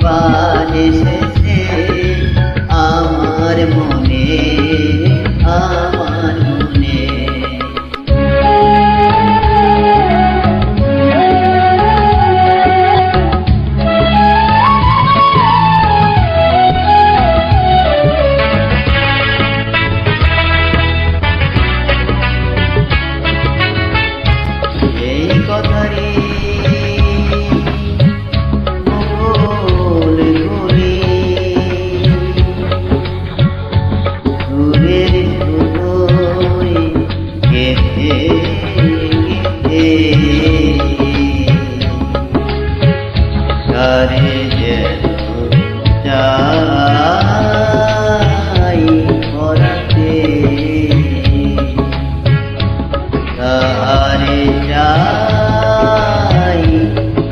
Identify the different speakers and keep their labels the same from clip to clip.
Speaker 1: বাজেছে আমার মনে আমার মনে। এই কথারে তারে যেন চাই পরাতে তারে চাই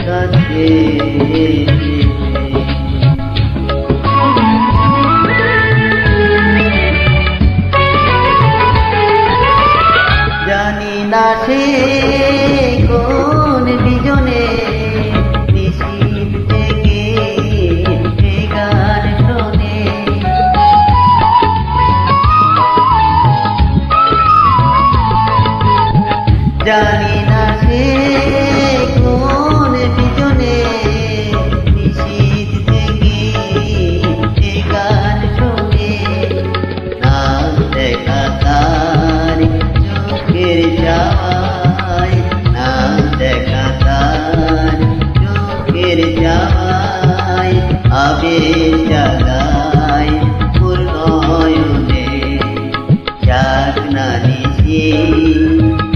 Speaker 1: কাছে জানি না সে কোন বিজনে জানি না সে কোন বিজনে নিশীথ থেকে এ গান শোনে। না দেখা তার চোখের যাওয়ায় না দেখা তার চোখের যাওয়ায় আবেগ জাগায় পূর্ণয়নে যাক না নিশি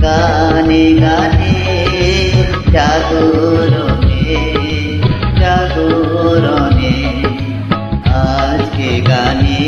Speaker 1: গানে গানে জাগরণে জাগরণে আজকে গানে